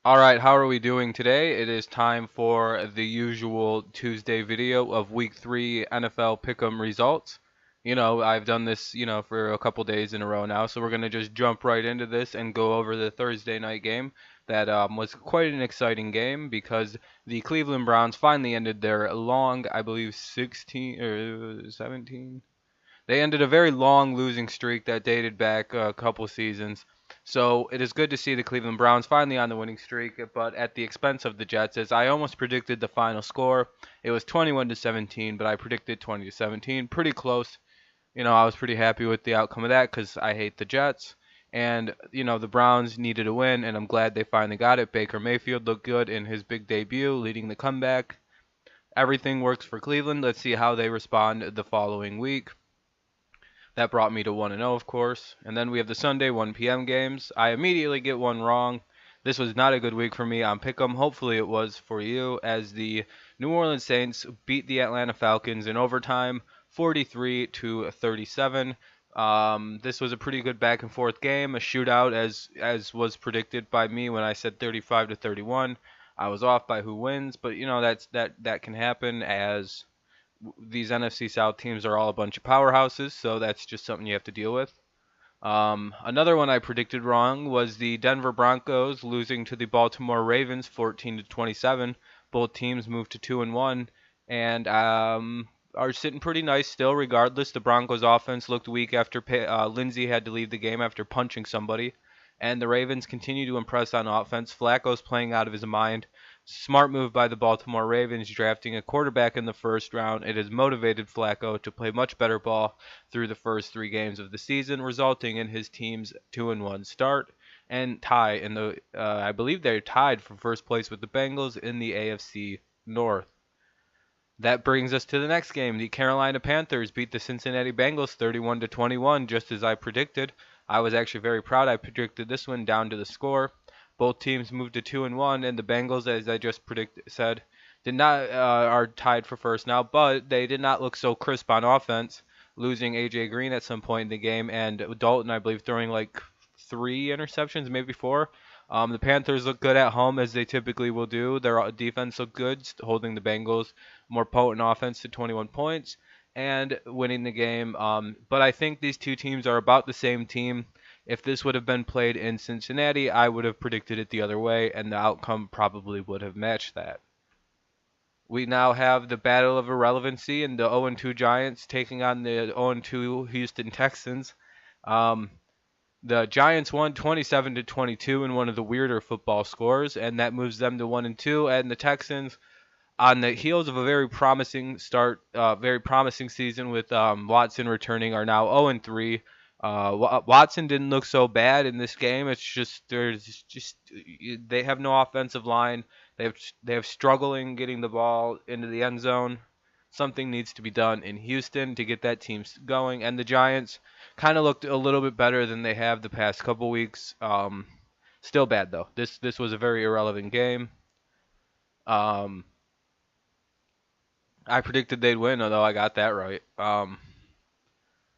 Alright, how are we doing today? It is time for the usual Tuesday video of Week 3 NFL Pick'em results. I've done this, for a couple days in a row now, so we're going to just jump right into this and go over the Thursday night game. That was quite an exciting game because the Cleveland Browns finally ended their long, I believe, 16 or 17. They ended a very long losing streak that dated back a couple seasons. So it is good to see the Cleveland Browns finally on the winning streak, but at the expense of the Jets, as I almost predicted the final score. It was 21 to 17, but I predicted 20 to 17, pretty close. I was pretty happy with the outcome of that because I hate the Jets. And, the Browns needed a win, and I'm glad they finally got it. Baker Mayfield looked good in his big debut, leading the comeback. Everything works for Cleveland. Let's see how they respond the following week. That brought me to 1-0, of course. And then we have the Sunday 1 p.m. games. I immediately get one wrong. This was not a good week for me on Pick'em. Hopefully it was for you, as the New Orleans Saints beat the Atlanta Falcons in overtime, 43 to 37. This was a pretty good back and forth game, a shootout as was predicted by me when I said 35 to 31. I was off by who wins, but that can happen as these NFC South teams are all a bunch of powerhouses, so that's just something you have to deal with. Another one I predicted wrong was the Denver Broncos losing to the Baltimore Ravens 14 to 27. Both teams moved to 2-1 and are sitting pretty nice still. Regardless, the Broncos offense looked weak after Lindsey had to leave the game after punching somebody, and the Ravens continue to impress on offense. Flacco's playing out of his mind. Smart move by the Baltimore Ravens, drafting a quarterback in the first round. It has motivated Flacco to play much better ball through the first 3 games of the season, resulting in his team's 2-1 start and tie in the. I believe they're tied for first place with the Bengals in the AFC North. That brings us to the next game. The Carolina Panthers beat the Cincinnati Bengals 31 to 21, just as I predicted. I was actually very proud. I predicted this one down to the score. Both teams moved to 2-1, and the Bengals, as I just said, did not are tied for first now, but they did not look so crisp on offense, losing AJ Green at some point in the game, and Dalton, I believe, throwing like 3 interceptions, maybe 4. The Panthers look good at home, as they typically will do. Their defense looked good, holding the Bengals' more potent offense to 21 points and winning the game. But I think these two teams are about the same team. If this would have been played in Cincinnati, I would have predicted it the other way, and the outcome probably would have matched that. We now have the battle of irrelevancy and the 0-2 Giants taking on the 0-2 Houston Texans. Um, the Giants won 27 to 22 in one of the weirder football scores, and that moves them to 1-2. And the Texans, on the heels of a very promising start, very promising season with Watson returning, are now 0-3. Watson didn't look so bad in this game. It's just they have no offensive line. They have struggling getting the ball into the end zone. Something needs to be done in Houston to get that team going. And the Giants kind of looked a little bit better than they have the past couple weeks. Still bad though. This was a very irrelevant game. Um, I predicted they'd win, although I got that right.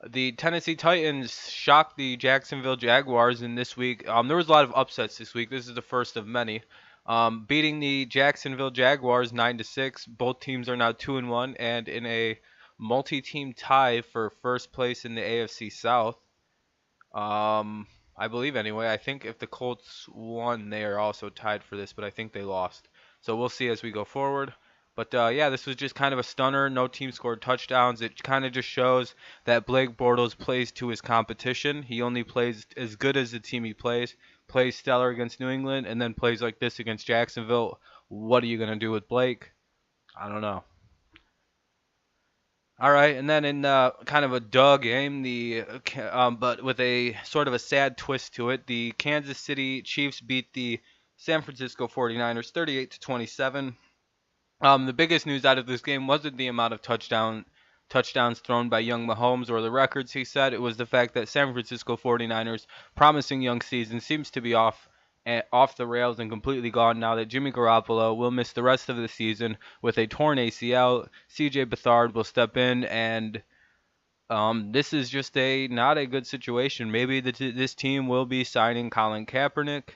The Tennessee Titans shocked the Jacksonville Jaguars in this week. There was a lot of upsets this week. This is the first of many. Beating the Jacksonville Jaguars 9-6. Both teams are now 2-1 and in a multi-team tie for first place in the AFC South. I believe anyway. I think if the Colts won, they are also tied for this, but I think they lost. So we'll see as we go forward. But yeah, this was just kind of a stunner. No team scored touchdowns. It kind of just shows that Blake Bortles plays to his competition. He only plays as good as the team he plays stellar against New England, and then plays like this against Jacksonville. What are you going to do with Blake? I don't know. All right, and then in kind of a duh game, but with a sort of a sad twist to it, the Kansas City Chiefs beat the San Francisco 49ers 38 to 27. The biggest news out of this game wasn't the amount of touchdowns thrown by young Mahomes or the records he set. It was the fact that San Francisco 49ers, promising young season, seems to be off the rails and completely gone now that Jimmy Garoppolo will miss the rest of the season with a torn ACL. CJ Beathard will step in, and this is just not a good situation. Maybe this team will be signing Colin Kaepernick.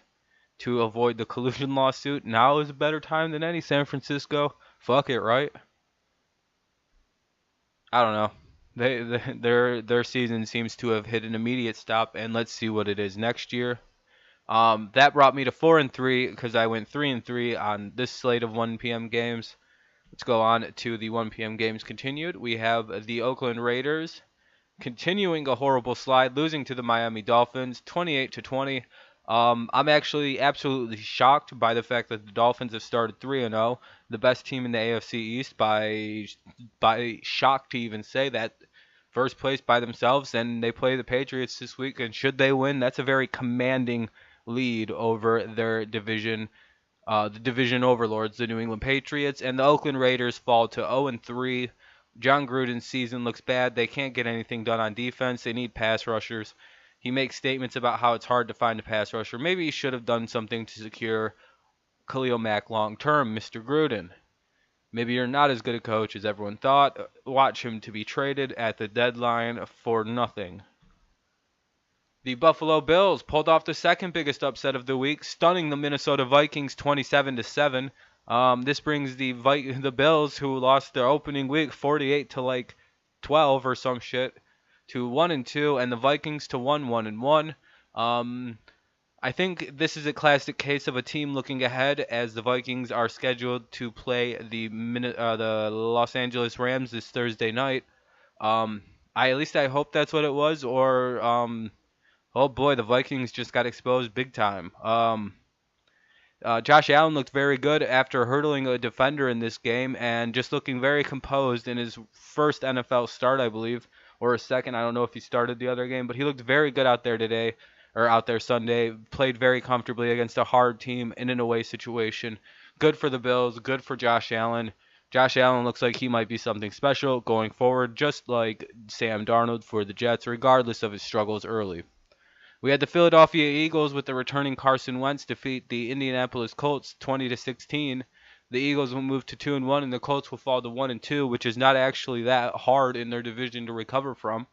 to avoid the collusion lawsuit. Now is a better time than any. San Francisco. Fuck it, right? I don't know. Their season seems to have hit an immediate stop, and let's see what it is next year. That brought me to 4-3 because I went 3-3 on this slate of 1 p.m. games. Let's go on to the 1 p.m. games continued. We have the Oakland Raiders continuing a horrible slide, losing to the Miami Dolphins, 28-20. I'm actually absolutely shocked by the fact that the Dolphins have started 3-0, the best team in the AFC East by shock to even say that. First place by themselves, and they play the Patriots this week. And should they win, that's a very commanding lead over their division, the division overlords, the New England Patriots, and the Oakland Raiders fall to 0-3. John Gruden's season looks bad. They can't get anything done on defense. They need pass rushers. He makes statements about how it's hard to find a pass rusher. Maybe he should have done something to secure Khalil Mack long term, Mr. Gruden. Maybe you're not as good a coach as everyone thought. Watch him to be traded at the deadline for nothing. The Buffalo Bills pulled off the second biggest upset of the week, stunning the Minnesota Vikings 27-7. This brings the Bills, who lost their opening week 48 to like 12 or some shit, to 1-2, and the Vikings to 1-1. I think this is a classic case of a team looking ahead, as the Vikings are scheduled to play the Los Angeles Rams this Thursday night. At least I hope that's what it was, or oh boy, the Vikings just got exposed big time. Josh Allen looked very good after hurdling a defender in this game and just looking very composed in his first NFL start, I believe, or his second. I don't know if he started the other game, but he looked very good out there today, or out there Sunday. Played very comfortably against a hard team in an away situation. Good for the Bills, good for Josh Allen. Josh Allen looks like he might be something special going forward, just like Sam Darnold for the Jets, regardless of his struggles early. We had the Philadelphia Eagles with the returning Carson Wentz defeat the Indianapolis Colts 20-16. The Eagles will move to 2-1, and the Colts will fall to 1-2, which is not actually that hard in their division to recover from.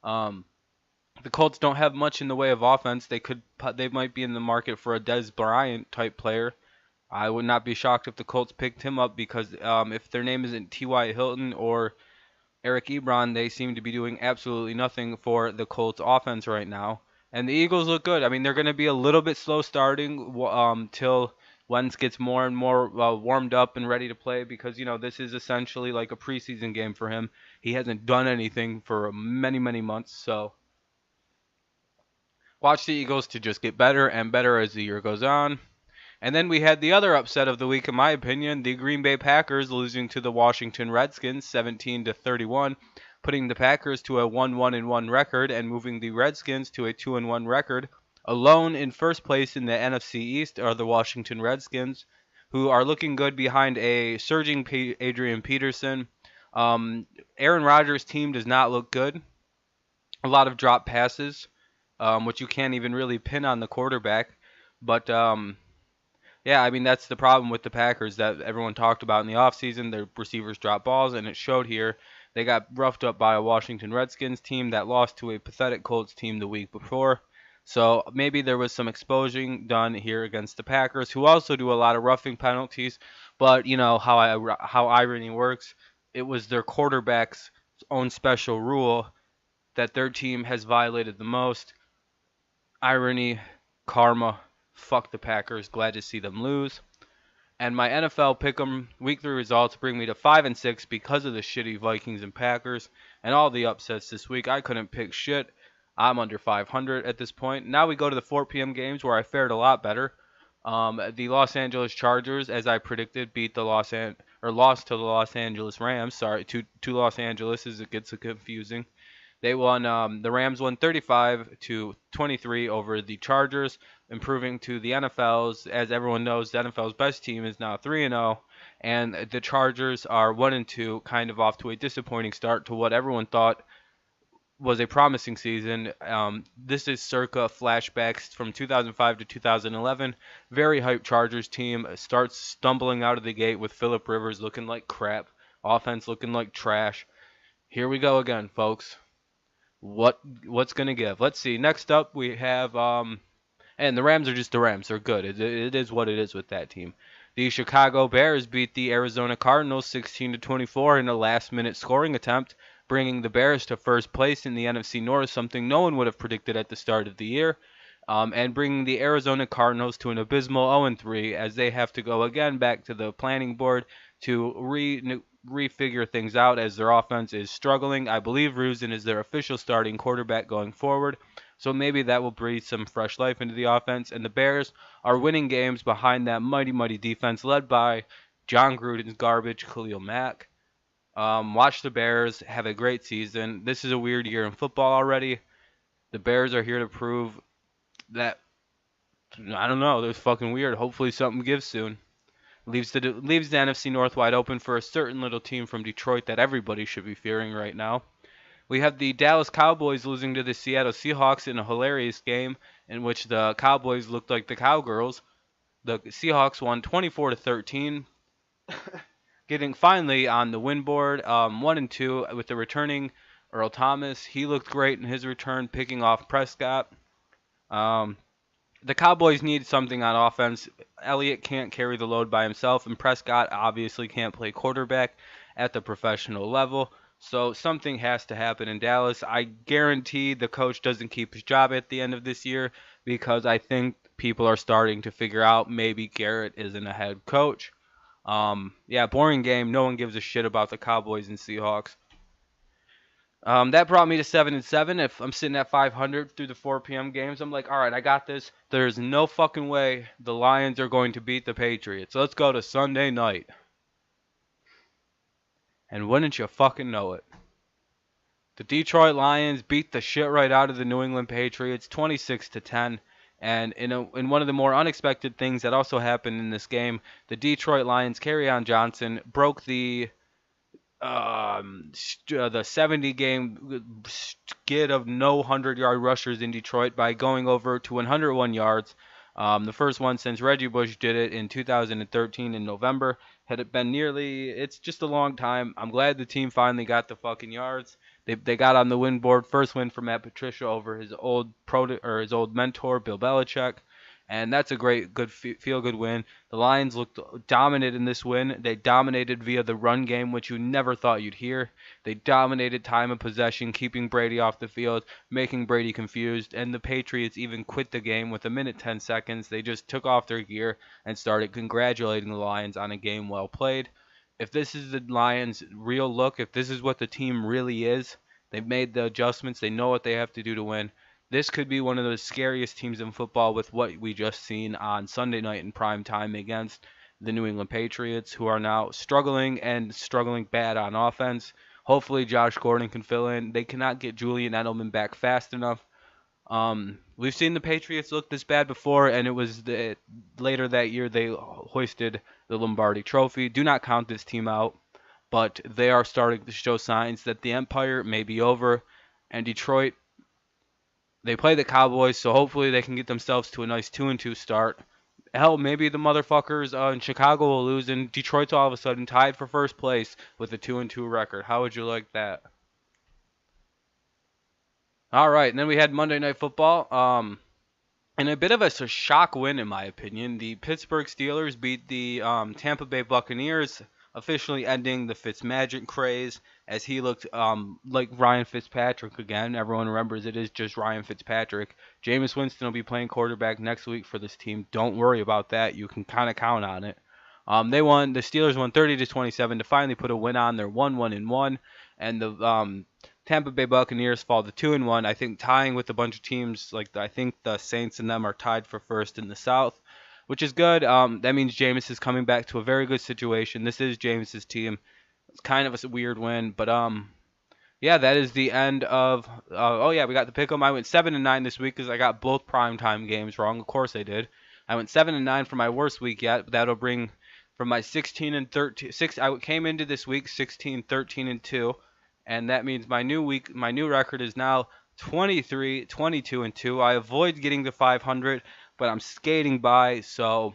The Colts don't have much in the way of offense. They might be in the market for a Dez Bryant type player. I would not be shocked if the Colts picked him up, because if their name isn't T.Y. Hilton or Eric Ebron, they seem to be doing absolutely nothing for the Colts offense right now. And the Eagles look good. I mean, they're going to be a little bit slow starting till Wentz gets more and more warmed up and ready to play, because, this is essentially like a preseason game for him. He hasn't done anything for many, many months. So watch the Eagles to just get better and better as the year goes on. And then we had the other upset of the week, in my opinion, the Green Bay Packers losing to the Washington Redskins 17-31, putting the Packers to a 1-1-1 record and moving the Redskins to a 2-1 record. Alone in first place in the NFC East are the Washington Redskins, who are looking good behind a surging Adrian Peterson. Aaron Rodgers' team does not look good. A lot of drop passes, which you can't even really pin on the quarterback. But yeah, I mean, that's the problem with the Packers that everyone talked about in the offseason. Their receivers dropped balls, and it showed here. They got roughed up by a Washington Redskins team that lost to a pathetic Colts team the week before. So maybe there was some exposing done here against the Packers, who also do a lot of roughing penalties. But you know how irony works. It was their quarterback's own special rule that their team has violated the most. Irony, karma. Fuck the Packers. Glad to see them lose. And my NFL pick'em week 3 results bring me to 5-6 because of the shitty Vikings and Packers and all the upsets this week. I couldn't pick shit. I'm under 500 at this point. Now we go to the 4 p.m. games, where I fared a lot better. The Los Angeles Chargers, as I predicted, lost to the Los Angeles Rams. Sorry, to Los Angeles, as it gets confusing. They won. The Rams won 35-23 over the Chargers, improving to the NFL's. As everyone knows, the NFL's best team is now 3-0, and the Chargers are 1-2, kind of off to a disappointing start to what everyone thought was a promising season. This is circa flashbacks from 2005 to 2011. Very hyped Chargers team starts stumbling out of the gate with Phillip Rivers looking like crap, offense looking like trash. Here we go again, folks. What's gonna give? Let's see. Next up, we have And the Rams are just the Rams. They're good. It is what it is with that team. The Chicago Bears beat the Arizona Cardinals 16 to 24 in a last-minute scoring attempt, bringing the Bears to first place in the NFC North, something no one would have predicted at the start of the year, and bringing the Arizona Cardinals to an abysmal 0-3 as they have to go again back to the planning board to refigure things out as their offense is struggling. I believe Rosen is their official starting quarterback going forward. So maybe that will breathe some fresh life into the offense. And the Bears are winning games behind that mighty, mighty defense led by John Gruden's garbage, Khalil Mack. Watch the Bears have a great season. This is a weird year in football already. The Bears are here to prove that, I don't know, they're fucking weird. Hopefully something gives soon. Leaves the NFC North wide open for a certain little team from Detroit that everybody should be fearing right now. We have the Dallas Cowboys losing to the Seattle Seahawks in a hilarious game in which the Cowboys looked like the Cowgirls. The Seahawks won 24 to 13, getting finally on the win board, 1-2 with the returning Earl Thomas. He looked great in his return, picking off Prescott. Um, the Cowboys need something on offense. Elliott can't carry the load by himself, and Prescott obviously can't play quarterback at the professional level. So something has to happen in Dallas. I guarantee the coach doesn't keep his job at the end of this year because I think people are starting to figure out maybe Garrett isn't a head coach. Yeah, boring game. No one gives a shit about the Cowboys and Seahawks. That brought me to 7-7. If I'm sitting at 500 through the 4 p.m. games, I'm like, all right, I got this. There's no fucking way the Lions are going to beat the Patriots. Let's go to Sunday night. And wouldn't you fucking know it? The Detroit Lions beat the shit right out of the New England Patriots, 26 to 10. And in one of the more unexpected things that also happened in this game, the Detroit Lions, Kerryon Johnson, broke the 70 game skid of no 100-yard rushers in Detroit by going over to 101 yards. The first one since Reggie Bush did it in 2013 in November. Had it been it's just a long time. I'm glad the team finally got the fucking yards. They got on the win board. First win for Matt Patricia over his old his old mentor Bill Belichick. And that's a good feel-good win. The Lions looked dominant in this win. They dominated via the run game, which you never thought you'd hear. They dominated time of possession, keeping Brady off the field, making Brady confused. And the Patriots even quit the game with 1 minute 10 seconds. They just took off their gear and started congratulating the Lions on a game well played. If this is the Lions' real look, if this is what the team really is, they've made the adjustments. They know what they have to do to win. This could be one of the scariest teams in football with what we just seen on Sunday night in prime time against the New England Patriots, who are now struggling and struggling bad on offense. Hopefully Josh Gordon can fill in. They cannot get Julian Edelman back fast enough. We've seen the Patriots look this bad before, and it was later that year they hoisted the Lombardi Trophy. Do not count this team out, but they are starting to show signs that the empire may be over, and Detroit, they play the Cowboys, so hopefully they can get themselves to a nice 2-2 start. Hell, maybe the motherfuckers in Chicago will lose, and Detroit's all of a sudden tied for first place with a 2-2 record. How would you like that? All right, and then we had Monday Night Football. And a bit of a shock win, in my opinion. The Pittsburgh Steelers beat the Tampa Bay Buccaneers, officially ending the Fitzmagic craze as he looked like Ryan Fitzpatrick again. Everyone remembers it is just Ryan Fitzpatrick. Jameis Winston will be playing quarterback next week for this team. Don't worry about that. You can kind of count on it. They won. The Steelers won 30-27 to finally put a win on. They're 1-1-1, and the Tampa Bay Buccaneers fall to 2-1. I think tying with a bunch of teams like I think the Saints and them are tied for first in the South, which is good. That means Jameis is coming back to a very good situation. This is Jameis's team. It's kind of a weird win, but yeah, that is the end of. Oh yeah, we got the pick'em. I went 7-9 this week because I got both primetime games wrong. Of course I did. I went 7-9 for my worst week yet. But that'll bring from my 16-13. I came into this week 16-13-2. And that means my new record is now 23-22-2. I avoid getting to 500, but I'm skating by. So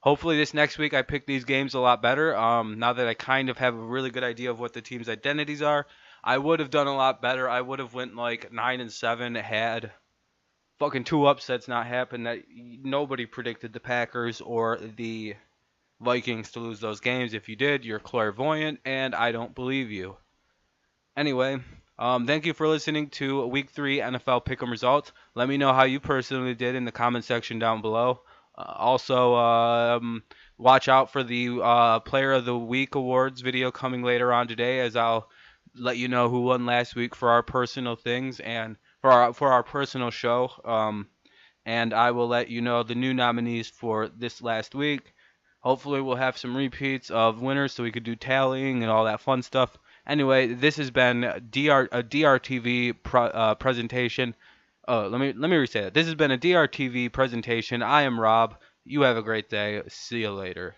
hopefully this next week I pick these games a lot better. Now that I kind of have a really good idea of what the team's identities are, I would have done a lot better. I would have went like 9-7, had fucking two upsets not happen that nobody predicted the Packers or the Vikings to lose those games. If you did, you're clairvoyant, and I don't believe you. Anyway, thank you for listening to Week 3 NFL Pick'em results. Let me know how you personally did in the comment section down below. Also, watch out for the Player of the Week awards video coming later on today, as I'll let you know who won last week for our personal things and for our personal show. And I will let you know the new nominees for this last week. Hopefully, we'll have some repeats of winners so we could do tallying and all that fun stuff. Anyway, this has been a DRTV presentation. Let me re-say that. This has been a DRTV presentation. I am Rob. You have a great day. See you later.